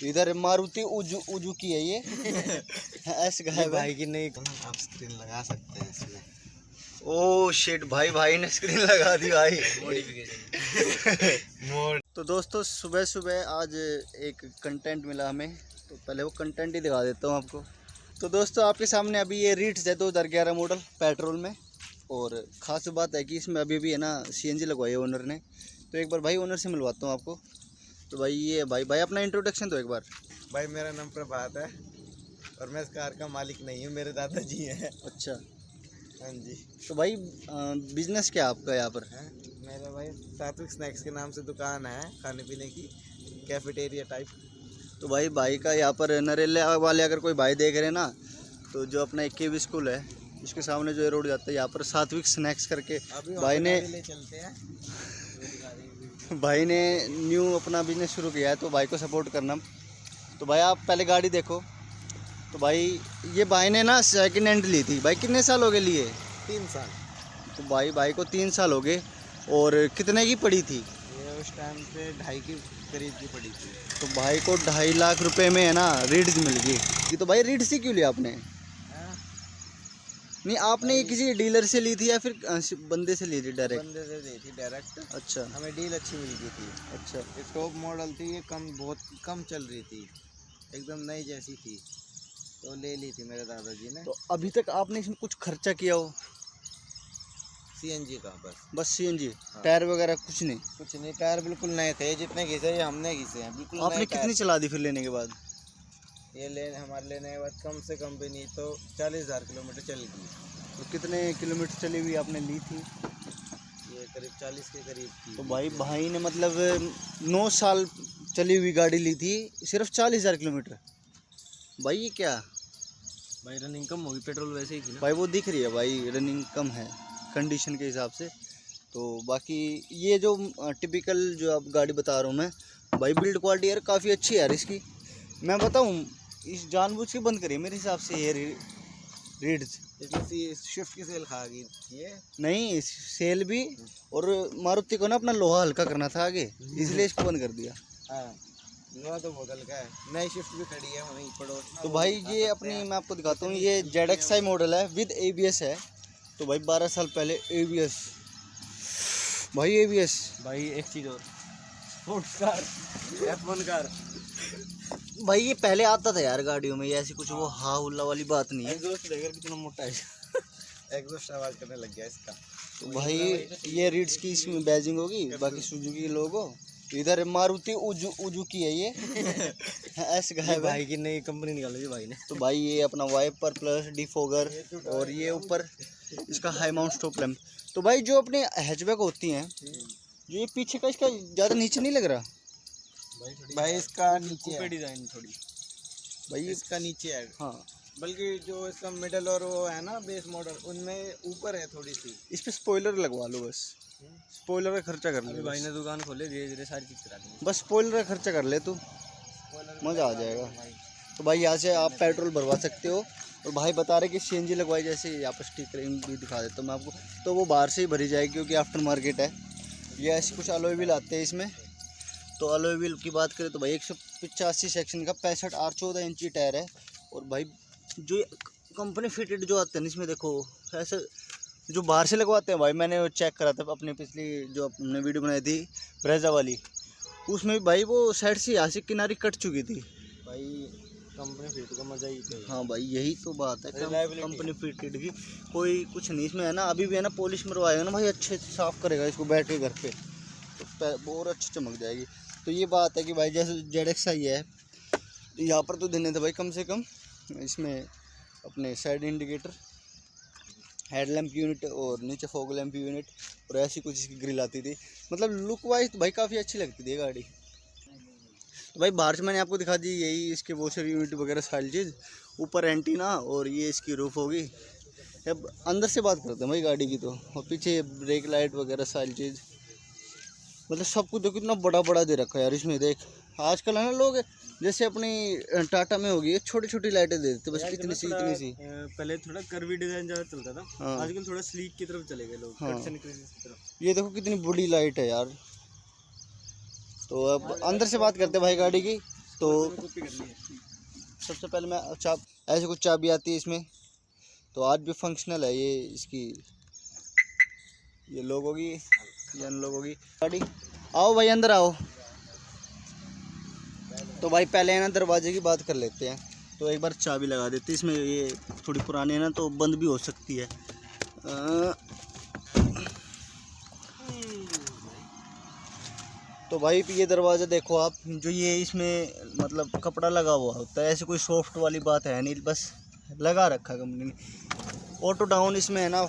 इधर मारुति उजुकी है ये। ऐसे है भाई की नहीं, आप स्क्रीन लगा सकते हैं इसमें। ओ शिट, भाई ने स्क्रीन लगा दी भाई। मोड। तो दोस्तों सुबह सुबह आज एक कंटेंट मिला हमें, तो पहले वो कंटेंट ही दिखा देता हूँ आपको। तो दोस्तों आपके सामने अभी ये रीट्स है 2011 मॉडल पेट्रोल में। और ख़ास बात है कि इसमें अभी भी है ना CNG लगवाई है ओनर ने। तो एक बार भाई ओनर से मिलवाता हूँ आपको। तो भाई ये भाई अपना इंट्रोडक्शन दो एक बार। भाई मेरा नाम प्रभात है और मैं इस कार का मालिक नहीं हूँ, मेरे दादाजी हैं। अच्छा, हाँ जी। तो भाई बिजनेस क्या आपका यहाँ पर है? मेरा भाई सात्विक स्नैक्स के नाम से दुकान है, खाने पीने की, कैफेटेरिया टाइप। तो भाई का यहाँ पर नरेला वाले अगर कोई भाई देख रहे हैं ना, तो जो अपना KV स्कूल है इसके सामने जो रोड जाता है यहाँ पर सात्विक स्नैक्स करके भाई ने चलते हैं। भाई ने न्यू अपना बिजनेस शुरू किया है, तो भाई को सपोर्ट करना। तो भाई आप पहले गाड़ी देखो। तो भाई ये भाई ने ना सेकंड हैंड ली थी। भाई कितने साल हो गए लिए? 3 साल। तो भाई को 3 साल हो गए। और कितने की पड़ी थी? ये उस टाइम पे 2.5 के करीब की पड़ी थी। तो भाई को 2.5 लाख रुपए में है ना रीड्स मिल गई। ये तो भाई रीड्स ही क्यों लिया आपने? नहीं आपने ये किसी डीलर से ली थी या फिर बंदे से ली थी डायरेक्ट? बंदे से ली थी डायरेक्ट। अच्छा, हमें डील अच्छी मिल गई थी। अच्छा। ये टॉप मॉडल थी, ये बहुत कम चल रही थी, एकदम नई जैसी थी, तो ले ली थी मेरे दादाजी ने। तो अभी तक आपने इसमें कुछ खर्चा किया हो? CNG का बस CNG। हाँ। टायर वगैरह कुछ नहीं? कुछ नहीं, टायर बिल्कुल नए थे, जितने घिसे ये हमने घिसे हैं बिल्कुल। आपने कितनी चला दी फिर लेने के बाद? ये हमारे लेने के बाद कम से कम भी नहीं तो 40,000 किलोमीटर चल गई। तो कितने किलोमीटर चली हुई आपने ली थी? ये करीब 40 के करीब थी। तो भाई ने मतलब 9 साल चली हुई गाड़ी ली थी, सिर्फ 40,000 किलोमीटर। भाई ये क्या? भाई रनिंग कम होगी, पेट्रोल वैसे ही थी ना। भाई वो दिख रही है भाई, रनिंग कम है कंडीशन के हिसाब से। तो बाकी ये जो टिपिकल जो आप गाड़ी बता रहा हूँ मैं, भाई बिल्ड क्वालिटी यार काफ़ी अच्छी है यार इसकी। मैं बताऊँ, इस जानबूझ के बंद करिए मेरे हिसाब से ये रीड्स। इसलिए शिफ्ट की सेल खा गई ये। नहीं सेल भी, और मारुति को ना अपना लोहा हल्का करना था आगे, इसलिए इसको बंद कर दिया। हाँ, लोहा तो बहुत हल्का है। नई शिफ्ट भी खड़ी है वहीं पड़ोस में। तो भाई ये अपनी मैं आपको दिखाता हूँ, ये ZXi मॉडल है विद ABS है। तो भाई 12 साल पहले ABS, भाई ABS। भाई एक चीज़ और, स्पोर्ट्स कार, F1 कार। भाई ये पहले आता था यार गाड़ियों में, ये ऐसी कुछ वो हा हुल्ला वाली बात नहीं है। एग्जॉस्ट देखकर कितना मोटा है। एग्जॉस्ट आवाज़ करने लग गया इसका। तो भाई ये रीड्स की इसमें बैजिंग होगी, बाकी सुजुकी के लोगो। इधर मारुति उजुकी है ये। ऐसे है भाई की नई कंपनी निकाली थी भाई ने। तो भाई ये अपना वाइपर प्लस डिफोगर, और ये ऊपर इसका हाई माउंट स्टॉप लैम्प। तो भाई जो अपने हैचबैक होती हैं, जो ये पीछे का इसका ज़्यादा नीचे नहीं लग रहा? भाई इसका नीचे है डिज़ाइन थोड़ी, भाई इसका नीचे है। हाँ, बल्कि जो इसका मिडल और वो है ना बेस मॉडल, उनमें ऊपर है थोड़ी सी। इस पे स्पॉइलर लगवा लो बस, स्पॉइलर का खर्चा कर ले। भाई ने दुकान खोले, धीरे धीरे सारी चीज़ करा दी। बस स्पॉइलर का खर्चा कर ले तू, मज़ा आ जाएगा। तो भाई यहाँ से आप पेट्रोल भरवा सकते हो। और भाई बता रहे कि CNG लगवाई, जैसे यहाँ पर स्टिकरिंग भी दिखा देता हूँ मैं आपको। तो वो बाहर से ही भरी जाएगी क्योंकि आफ्टर मार्केट है। ये ऐसे कुछ अलॉय व्हील आते हैं इसमें। तो अलॉय व्हील की बात करें तो भाई 185 सेक्शन का 65 R 14 इंची टायर है। और भाई जो कंपनी फिटेड जो आते हैं इसमें देखो, ऐसे जो बाहर से लगवाते हैं भाई, मैंने चेक करा था अपने पिछली जो अपने वीडियो बनाई थी ब्रेजा वाली, उसमें भी भाई वो साइड से यहाँ से किनारी कट चुकी थी। भाई कंपनी फिट का मज़ा ही तो। हाँ भाई यही तो बात है कंपनी फिटेड की, कोई कुछ नहीं इसमें है ना। अभी भी है ना पॉलिश मरवाएगा ना भाई, अच्छे से साफ़ करेगा इसको बैठ के घर पे, तो बहुत अच्छी चमक जाएगी। तो ये बात है कि भाई जैसे ZXi है, तो यहाँ पर तो देने थे भाई कम से कम इसमें अपने साइड इंडिकेटर, हेडलैम्प यूनिट और नीचे फॉग लैम्प यूनिट, और ऐसी कुछ इसकी ग्रिल आती थी। मतलब लुक वाइज तो भाई काफ़ी अच्छी लगती थी गाड़ी। तो भाई बाहर से मैंने आपको दिखा दी यही इसके वॉशर यूनिट वगैरह सारी चीज़, ऊपर एंटीना, और ये इसकी रूफ होगी। अब अंदर से बात करते हैं भाई गाड़ी की, तो और पीछे ब्रेक लाइट वगैरह सारी चीज़, मतलब सब कुछ देखो कितना बड़ा बड़ा दे रखा है यार इसमें। देख आजकल है ना लोग, जैसे अपनी टाटा में होगी छोटी छोटी लाइटें दे देते बस, कितनी सी इतनी सी। पहले थोड़ा कर्वी डिजाइन ज़्यादा चलता था। हाँ। आजकल थोड़ा स्लीक की तरफ चले गए लोग। हाँ। कट से निकले की तरफ। ये देखो कितनी बड़ी लाइट है यार। तो अब अंदर से बात करते हैं भाई गाड़ी की। तो सबसे पहले मैं ऐसे कुछ चाबी आती है इसमें, तो आज भी फंक्शनल है ये। इसकी ये लोग होगी, ये अनलॉक होगी गाड़ी। आओ भाई अंदर आओ। तो भाई पहले है ना दरवाजे की बात कर लेते हैं। तो एक बार चाबी लगा देते हैं इसमें, ये थोड़ी पुरानी है ना तो बंद भी हो सकती है। तो भाई ये दरवाज़ा देखो आप, जो ये इसमें मतलब कपड़ा लगा हुआ होता है, ऐसे कोई सॉफ्ट वाली बात है नहीं, बस लगा रखा कंपनी ने। ऑटो डाउन इसमें है ना,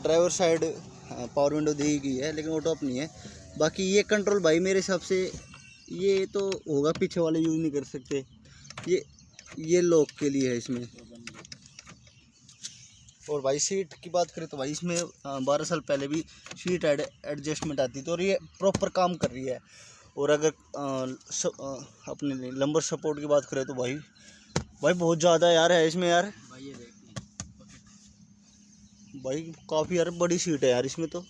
ड्राइवर साइड पावर विंडो दी गई है, लेकिन ऑटो अप नहीं है। बाकी ये कंट्रोल भाई मेरे हिसाब से ये तो होगा, पीछे वाले यूज़ नहीं कर सकते। ये लॉक के लिए है इसमें। और भाई सीट की बात करें तो भाई इसमें 12 साल पहले भी सीट एडजस्टमेंट आती थी, और ये प्रॉपर काम कर रही है। और अगर अपने लंबर सपोर्ट की बात करें तो भाई बहुत ज़्यादा यार है इसमें यार। भाई काफ़ी यार बड़ी सीट है यार इसमें तो।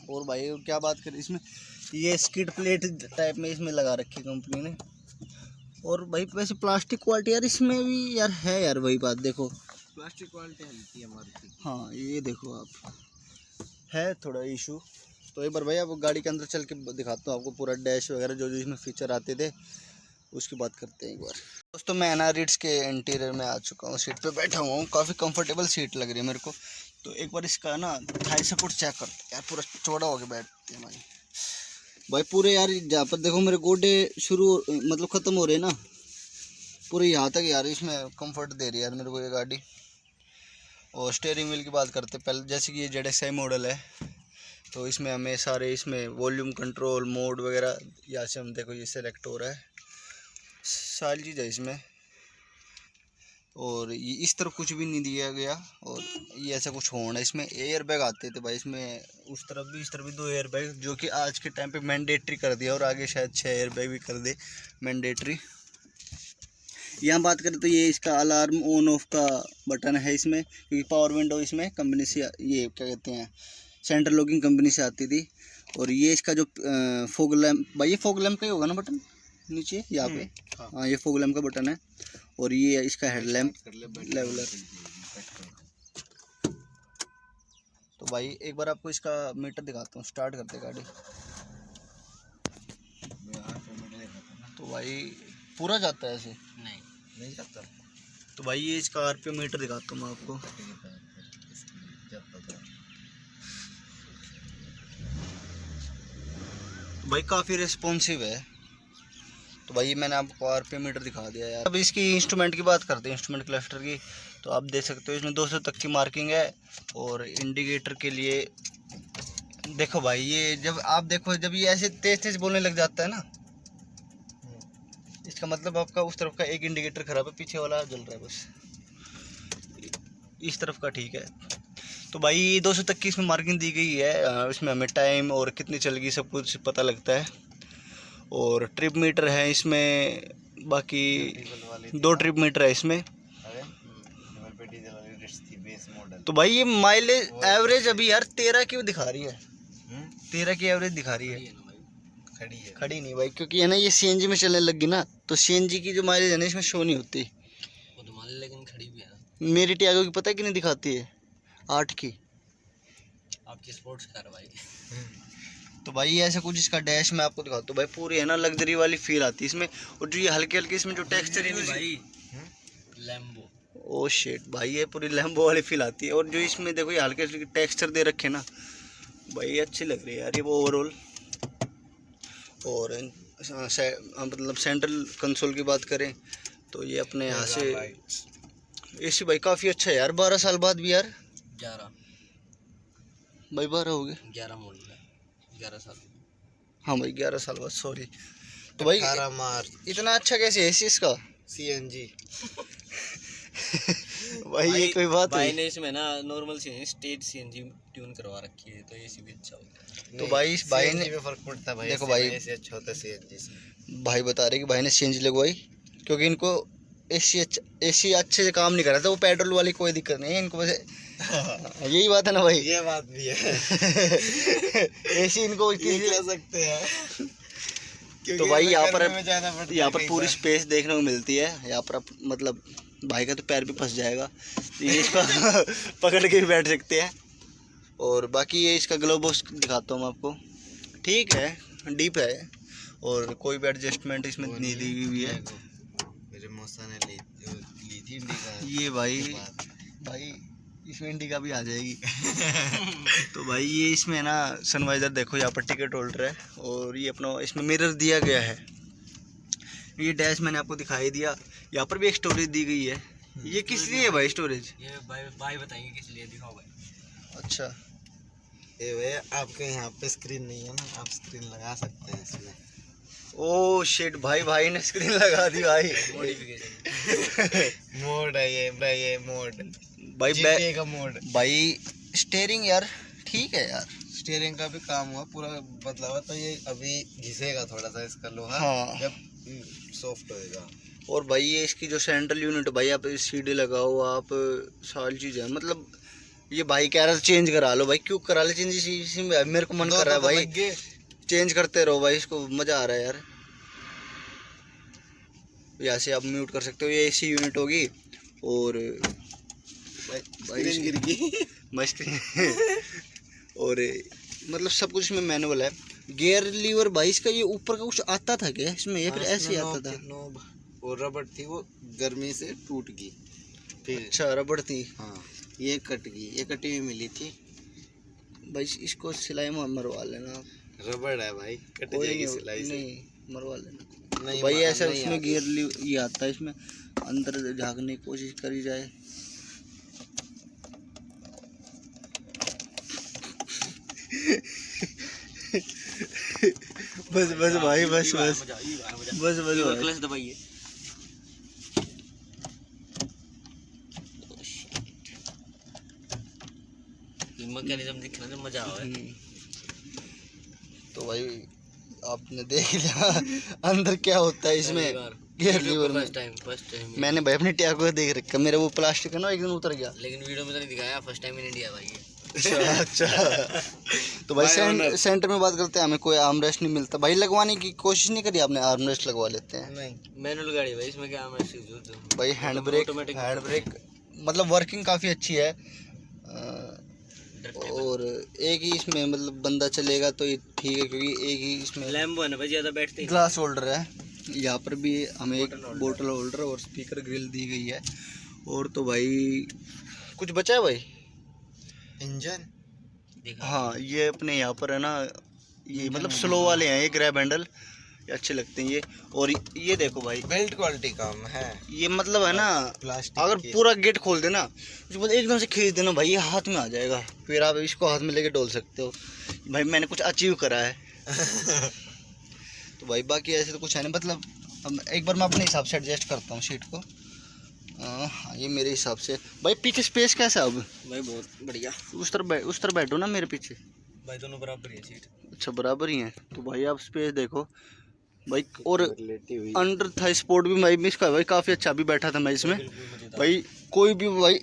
और भाई क्या बात करें, इसमें ये स्किड प्लेट टाइप में इसमें लगा रखी कंपनी ने। और भाई वैसे प्लास्टिक क्वालिटी यार इसमें भी यार है यार, वही बात देखो, प्लास्टिक क्वालिटी हल्की है मारुति। हाँ ये देखो आप, है थोड़ा इशू। तो एक बार भाई आपको गाड़ी के अंदर चल के दिखाता हूँ आपको पूरा डैश वगैरह जो इसमें फीचर आते थे, उसकी बात करते हैं एक बार। दोस्तों मैं ना रिट्स के इंटीरियर में आ चुका हूँ, सीट पे बैठा हुआ हूँ, काफ़ी कंफर्टेबल सीट लग रही है मेरे को। तो एक बार इसका ना थाई सपोर्ट चेक करते हैं यार, पूरा चौड़ा होके बैठते हैं भाई पूरे यार। जहाँ पर देखो मेरे गोडे शुरू मतलब ख़त्म हो रहे हैं ना, पूरे यहाँ तक यार इसमें कंफर्ट दे रही है यार मेरे को ये गाड़ी। और स्टीयरिंग व्हील की बात करते हैं पहले, जैसे कि ये ZXi मॉडल है, तो इसमें हमें सारे इसमें वॉल्यूम कंट्रोल मोड वगैरह यहाँ से हम देखो ये सेलेक्ट हो रहा है, सारी चीज़ है इसमें। और ये इस तरफ कुछ भी नहीं दिया गया, और ये ऐसा कुछ होना है। इसमें एयर बैग आते थे भाई इसमें, उस तरफ भी इस तरफ भी 2 एयर बैग, जो कि आज के टाइम पे मैंडेटरी कर दिया, और आगे शायद 6 एयर बैग भी कर दे मैंडेटरी। यहाँ बात करें तो ये इसका अलार्म ऑन ऑफ का बटन है इसमें, क्योंकि पावर विंडो इसमें कंपनी से ये क्या कहते हैं सेंट्रल लॉकिंग कंपनी से आती थी। और ये इसका जो फॉग लैम्प, भाई ये फॉग लैम्प का ही होगा ना बटन नीचे यहाँ पे, हाँ ये फॉग लैम्प का बटन है। और ये इसका हेडलैम्प लेवलर। तो भाई एक बार आपको इसका मीटर दिखाता हूँ, स्टार्ट करते गाड़ी। तो भाई पूरा जाता है ऐसे? नहीं जाता। तो भाई ये इसका RPM मीटर दिखाता हूँ मैं आपको। तो भाई काफ़ी रिस्पॉन्सिव है। तो भाई मैंने आपको RPM मीटर दिखा दिया यार। अब इसकी इंस्ट्रूमेंट की बात करते हैं, इंस्ट्रूमेंट क्लस्टर की। तो आप देख सकते हो इसमें 200 तक की मार्किंग है। और इंडिकेटर के लिए देखो भाई, ये जब आप देखो, जब ये ऐसे तेज बोलने लग जाता है ना, इसका मतलब आपका उस तरफ का एक इंडिकेटर खराब है, पीछे वाला जल रहा है बस, इस तरफ का ठीक है। तो भाई 200 तक की इसमें मार्किंग दी गई है। इसमें हमें टाइम और कितनी चल गई सब कुछ पता लगता है। और ट्रिप मीटर है इसमें, बाकी 2 ट्रिप मीटर है इसमें। तो भाई ये माइलेज एवरेज अभी यार 13 की दिखा रही है, 13 की एवरेज दिखा रही है। खड़ी नहीं भाई, क्योंकि है ना ये CNG में चलने लगी ना, तो CNG की जो माइलेज है ना इसमें शो नहीं होती। वो तो माइलेज लेकिन खड़ी भी है। मेरी टियागो की पता है कितनी दिखाती है? 8 की। आपकी स्पोर्ट्स कार भाई। तो भाई ऐसा कुछ इसका डैश मैं आपको दिखाता हूँ भाई, पूरी है ना लग्जरी वाली फील आती है इसमें। और जो ये हल्के हल्के इसमें जो टेक्सचर है भाई, लैम्बो, ओ शिट भाई ये पूरी लैम्बो वाली फील आती है। और जो इसमें देखो ये हल्के हल्के टेक्सचर दे रखे ना भाई, अच्छी लग रही है यार ये वो ओवरऑल। और मतलब सेंट्रल कंसोल की बात करें तो ये अपने यहाँ से AC भाई काफ़ी अच्छा है यार, 12 साल बाद भी यार। 11 भाई 12 हो गए, 11 मॉडल है, 11 साल। हाँ भाई 11 साल बाद, सॉरी। तो भाई 18 मार्च इतना अच्छा कैसे AC इसका? CNG भाई ये कोई बात भाई ने इसमें ना नॉर्मल स्टेट CNG ट्यून करवा रखी है, तो AC भी अच्छा होता है। तो भाई इस भाई ने फर्क पड़ता है भाई, देखो भाई ऐसे अच्छा होता है CNG से। भाई बता रहे कि भाई ने CNG लगवाई क्योंकि इनको AC अच्छे से काम नहीं कर रहा था, वो पेट्रोल वाली कोई दिक्कत नहीं है इनको, वैसे यही बात है ना भाई, ये बात भी है। AC इनको कह सकते हैं। तो भाई यहाँ ज़्यादा पर पूरी स्पेस देखने को मिलती है। यहाँ पर आप मतलब भाई का तो पैर भी फंस जाएगा, तो ये इसका पकड़ के भी बैठ सकते हैं। और बाकी ये इसका ग्लो बॉक्स दिखाता हूँ मैं आपको। ठीक है, डीप है और कोई भी एडजस्टमेंट इसमें नहीं दी हुई है। मेरे मौसा ने ली थी इंडिका। ये भाई इसमें इंडिका भी आ जाएगी। तो भाई ये इसमें ना सनवाइजर देखो, यहाँ पर टिकट होल्डर है और ये अपना इसमें मिरर दिया गया है। ये डैश मैंने आपको दिखाई दिया। यहाँ पर भी एक स्टोरेज दी गई है। ये किस लिए है भाई स्टोरेज? ये भाई बताएंगे किस लिए, दिखाओ भाई। अच्छा, ये भैया आपके यहाँ पे स्क्रीन नहीं है ना, आप स्क्रीन लगा सकते हैं इसमें। ओ शिट भाई ने स्क्रीन लगा दी भाई। मॉडिफिकेशन मोड है ये मोड भाई GTA का मोड। भाई स्टीयरिंग यार ठीक है यार, स्टीयरिंग का भी काम हुआ पूरा बदला हुआ, तो ये अभी घिसेगा थोड़ा सा इसका लोहा। हाँ। जब सॉफ्ट होएगा। और भाई ये इसकी जो सेंट्रल यूनिट भाई आप सीडी लगाओ, आप सारी चीज़ें मतलब ये भाई कह रहा था चेंज करा लो। भाई क्यों करा ले चेंज, इसी में मेरे को मन कर रहा है भाई चेंज करते रहो भाई, इसको मज़ा आ रहा है यार। यहाँ से आप म्यूट कर सकते हो, ये एसी यूनिट होगी। और भाई गिर गई मस्त और मतलब सब कुछ इसमें मैनुअल है। गियर लीवर भाई इसका ये ऊपर का कुछ आता था क्या इसमें, या फिर ऐसे ही आता था? और रबड़ थी वो गर्मी से टूट गई फिर। अच्छा रबड़ थी। हाँ, ये कट गई, ये कटी हुई मिली थी भाई इसको सिलाई मरवा लेना आप। रबड़ है भाई, कट कोई जाएगी नहीं, सिलाई से। नहीं मरवा लेना। नहीं तो भाई ऐसा नहीं उसमें आती। गियर ये आता है, इसमें अंदर झाँकने की कोशिश करी जाए। बस भाई बस भाई क्लच दबाइए। मैकेनिज्म दिखने में मजा आवे। तो भाई आपने देख लिया अंदर क्या होता है इसमें गियर लीवर में। फर्स्ट टाइम मैंने भाई अपनी टैग को देख रखा, मेरा वो प्लास्टिक है ना एक दिन उतर गया। लेकिन वीडियो में तो नहीं दिखाया, फर्स्ट टाइम इन इंडिया भाई। अच्छा तो भाई सेंटर में बात करते हैं, हमें कोई आर्म रेस्ट नहीं मिलता भाई। लगवाने की कोशिश नहीं करी आपने? आर्म रेस्ट लगवा लेते हैं। नहीं मैनुअल गाड़ी भाई, इसमें क्या आर्म रेस्ट भाई हैंड ब्रेक मतलब वर्किंग काफ़ी अच्छी है। और एक ही इसमें मतलब बंदा चलेगा तो ये ठीक है, क्योंकि एक ही इसमें लैम्बो है ना भाई, ज़्यादा बैठते ग्लास होल्डर है। यहाँ पर भी हमें एक बोतल होल्डर और स्पीकर ग्रिल दी गई है। और तो भाई कुछ बचा है भाई? इंजन। हाँ ये अपने यहाँ पर है ना, ये मतलब स्लो वाले हैं, ये ग्रैब हैंडल ये अच्छे लगते हैं ये। और ये देखो भाई बेल्ट क्वालिटी काम है ये, मतलब है ना प्लास्टिक अगर पूरा गेट खोल देना उसके बाद एकदम से खींच देना भाई, ये हाथ में आ जाएगा, फिर आप इसको हाथ में लेके डोल सकते हो। भाई मैंने कुछ अचीव करा है। तो भाई बाकी ऐसे तो कुछ है नहीं, मतलब अब एक बार मैं अपने हिसाब से एडजस्ट करता हूँ सीट को। हाँ ये मेरे हिसाब से। भाई पीछे स्पेस कैसा है अब? भाई बहुत बढ़िया। उस तरफ बैठो ना मेरे पीछे। भाई दोनों बराबर ही है सीट। अच्छा बराबर ही है। तो भाई आप स्पेस देखो भाई। और लेटी हुई अंडर था स्पोर्ट भी भाई इसका भाई काफ़ी अच्छा भी बैठा था मैं इसमें भाई। कोई भी भाई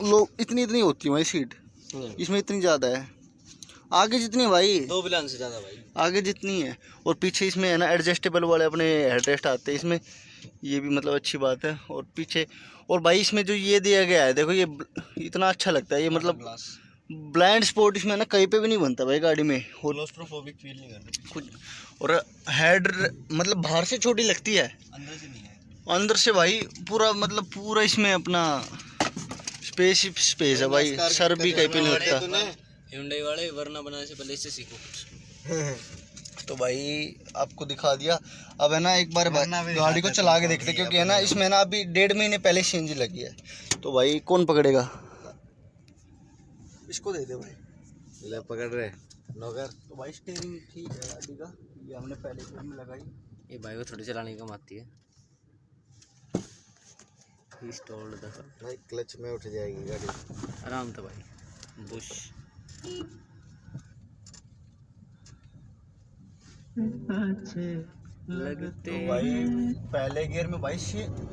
लोग इतनी होती है भाई सीट इसमें, इतनी ज़्यादा है आगे जितनी भाई, 2 बिलियन से ज़्यादा भाई आगे जितनी है। और पीछे इसमें है ना एडजस्टेबल वाले अपने हेडरेस्ट आते हैं इसमें, ये भी मतलब अच्छी बात है। और पीछे और भाई इसमें जो ये दिया गया है देखो, ये इतना अच्छा लगता है ये, मतलब ब्लाइंड स्पॉट इसमें ना कहीं पे भी नहीं बनता भाई गाड़ी में। और क्लोस्ट्रोफोबिक फील नहीं करता कुछ और हेड मतलब बाहर से छोटी लगती है, अंदर से नहीं है। अंदर से भाई पूरा मतलब पूरा इसमें अपना स्पेस है भाई। सर भी कहीं पे नहीं लगता। Hyundai वाले वरना बनाने से पहले इससे सीखो कुछ। तो भाई आपको दिखा दिया। अब है ना एक बार वरना भी गाड़ी को दिखाते चला के हैं, देखते, क्योंकि है ना इसमें ना अभी 1.5 महीने पहले सीएनजी लगी है। तो भाई कौन पकड़ेगा? इसको दे दे भाई। ले पकड़ रहे नौकर। तो भाई स्टीयरिंग ठीक है गाड़ी का, ये हमने पहले गियर में लगाई। ये भाई को थोड़ी चलाने कम आती है। इंस्टॉल्ड था भाई क्लच में उठ जाएगी गाड़ी आराम था भाई। बुश लगते तो भाई पहले गियर में भाई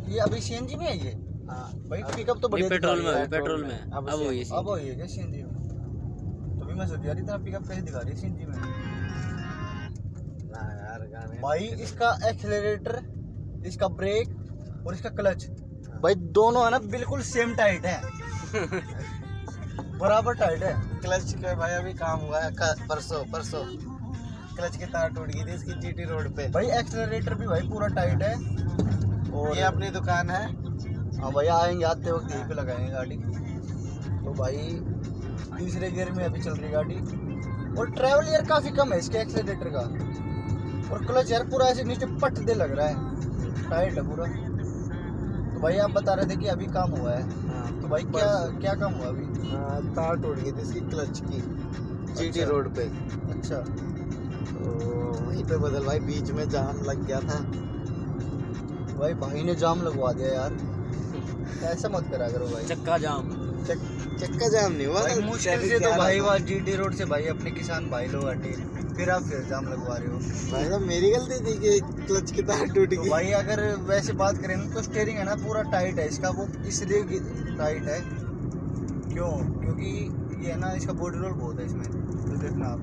ये अभी सीएनजी में है ये। हाँ भाई पिकअप तो बढ़िया पेट्रोल दिखा रही है। में, पेट्रोल में अब वही है। अब वही है क्या सीएनजी में? तो भी मैं सोच रही था पिकअप कैसे दिखा रही है सीएनजी में। ना यार है भाई इसका एक्सेलरेटर, इसका ब्रेक और इसका क्लच भाई दोनों है ना बिल्कुल सेम टाइट है। बराबर टाइट है। क्लच का भाई अभी काम हुआ है परसों क्लच की तार टूट गई थी इसकी जीटी रोड पे। भाई एक्सेलरेटर भी भाई पूरा टाइट है। और ये अपनी दुकान है। हाँ भाई आएंगे, आते वक्त यहीं पे लगाएंगे गाड़ी। तो भाई तीसरे गियर में अभी चल रही गाड़ी और ट्रैवल यार काफ़ी कम है इसके एक्सेलरेटर का। और क्लच यार पूरा ऐसे नीचे पट दे लग रहा है, टाइट है पूरा। तो भाई आप बता रहे थे कि अभी काम हुआ है। हाँ, तो भाई क्या क्या काम हुआ अभी? तार टूट गई थी इसकी क्लच की जीटी अच्छा। रोड पे। अच्छा तो वहीं पे बदल भाई, बीच में जाम लग गया था। भाई ने जाम लगवा दिया यार, ऐसा मत करा करो भाई। चक्का जाम। चक्का जाम नहीं हुआ भाई तो मुश्किल से तो भाई वहाँ जीटी रोड से भाई अपने किसान भाई लोग हटे, फिर आप फिर जाम लगवा रहे हो। भाई तो मेरी गलती थी कि क्लच की तार टूट तो गई। भाई अगर वैसे बात करें ना तो स्टीयरिंग है ना पूरा टाइट है इसका, वो इसलिए टाइट है। क्यों? क्योंकि ये है ना इसका बॉडी रोल बहुत है इसमें। तो देखना आप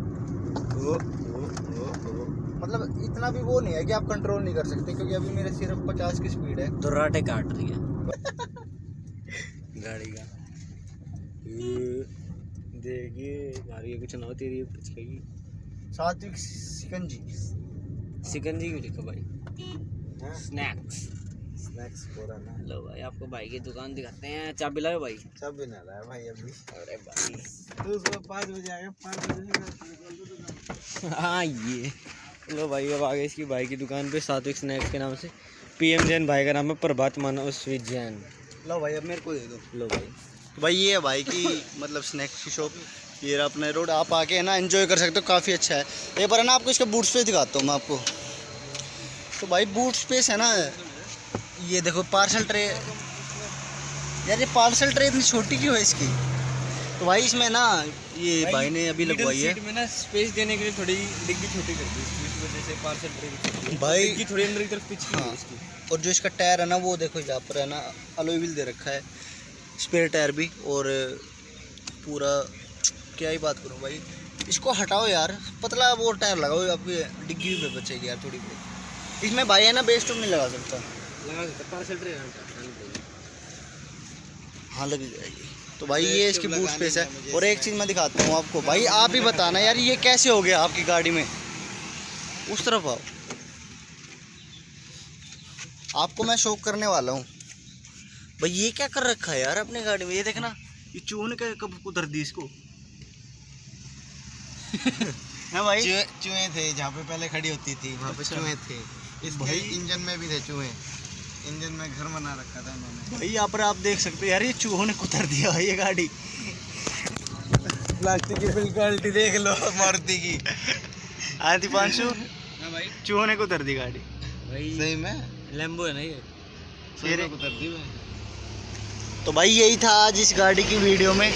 मतलब इतना भी वो नहीं है कि आप कंट्रोल नहीं कर सकते, क्योंकि अभी मेरे सिर्फ 50 की स्पीड है। तो राटे काट रही है गाड़ी का। देखिए मारिए कुछ ना हो तेरी पिछलेगी। सात्विक सिकंजी। सिकंजी क्यों लिखा भाई? स्नैक्स। स्नैक्स पूरा ना। लो भाई आपको भाई की दुकान दिखाते हैं। चाबी लाओ भाई। सब भी ना रहा है भाई अभी। अरे भाई तो सुबह 5 बजे आएगा, 5 बजे। हाँ ये लो भाई अब आगे इसकी भाई की दुकान पे सात्विक स्नैक्स के नाम से। PM जैन भाई का नाम है, प्रभात मानव स्वीट जैन। लो भाई अब मेरे को दे दो। लो भाई तो भाई ये है भाई की मतलब स्नैक्स की शॉप। ये रहा अपना रोड, आप आके है ना एंजॉय कर सकते हो, काफ़ी अच्छा है। एक बार है ना आपको इसका बूट स्पेस दिखाता हूँ मैं आपको। तो भाई बूट स्पेस है ना, ये देखो पार्सल ट्रे। यार ये पार्सल ट्रे इतनी छोटी क्यों है इसकी? तो भाई इसमें ना ये भाई ने अभी लगवाई है। सीट में ना स्पेस देने के लिए थोड़ी डिग्गी छोटी कर दी इस वजह से पार्सल ट्रे भाई डिग्गी थोड़ी अंदर की तरफ पिछली है हाँ। इसकी। और जो इसका टायर है ना वो देखो यहाँ पर है ना अलॉय व्हील दे रखा है, स्पेयर टायर भी। और पूरा क्या ही बात करूँ भाई, इसको हटाओ यार, पतला वो टायर लगाओ, आपकी डिग्गी भी बचेगी यार थोड़ी बहुत। इसमें भाई है ना बेस ट्यूब नहीं लगा सकता। लगा सकता पार्सल ट्रे। हाँ लग जाएगी। तो भाई ये इसकी बूट स्पेस है। और एक चीज़ मैं दिखाता हूँ आपको, भाई आप ही बताना यार ये कैसे हो गया आपकी गाड़ी में। उस तरफ आओ, आपको मैं शौक करने वाला हूँ। भाई ये क्या कर रखा है यार अपने गाड़ी में, ये देखना, ये चूहे का कब उतर दी इसको। है भाई चूहे थे जहाँ पे पहले खड़ी होती थी, वहाँ पे चूहे थे। इसके भाई इंजन में भी थे चूहे। इंजन में घर बना रखा था उन्होंने। भाई यहाँ पर आप देख सकते हो यार, ये चूहों ने कुतर दिया भाई ये गाड़ी। प्लास्टिक की क्वालिटी देख लो मारुति की। आती पांचू हाँ भाई चूहों ने कुतर दी गाड़ी। भाई सही में लैम्बो है ना ये। शेर उतर दी मैं। तो भाई यही था आज इस गाड़ी की वीडियो में,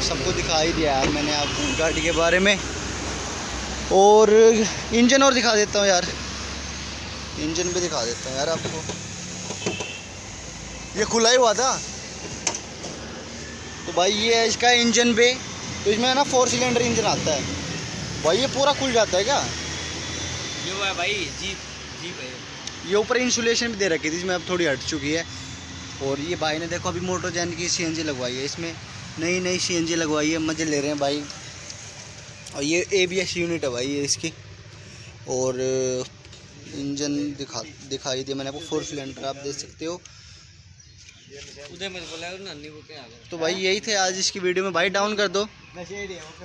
सबको दिखाई दिया यार मैंने आपको गाड़ी के बारे में। और इंजन और दिखा देता हूँ यार, इंजन भी दिखा देता हूँ यार आपको। ये खुला ही हुआ था। तो भाई ये है इसका इंजन बे। तो इसमें है ना 4 सिलेंडर इंजन आता है भाई। ये पूरा खुल जाता है क्या? ये वो है भाई जीप है। ये ऊपर इंसुलेशन भी दे रखी थी, इसमें अब थोड़ी हट चुकी है। और ये भाई ने देखो अभी मोटोजैन की CNG लगवाई है, इसमें नई CNG लगवाई है, मज़े ले रहे हैं भाई। और ये ABS यूनिट है भाई ये इसकी। और इंजन दिखाई दिया मैंने आपको, 4 सिलेंडर आप देख सकते हो। उधर मत बोला नानी को क्या आ गया। तो भाई यही थे आज इसकी वीडियो में। भाई डाउन कर दो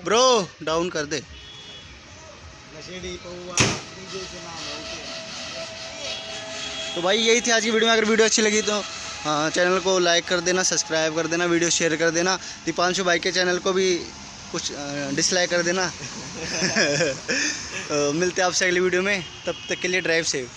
ब्रो, डाउन कर दे। तो भाई यही थी आज की वीडियो में। अगर वीडियो अच्छी लगी तो चैनल को लाइक कर देना, सब्सक्राइब कर देना, वीडियो शेयर कर देना। दीपांशु भाई के चैनल को भी कुछ डिसलाइक कर देना। मिलते हैं आपसे अगली वीडियो में, तब तक के लिए ड्राइव सेफ।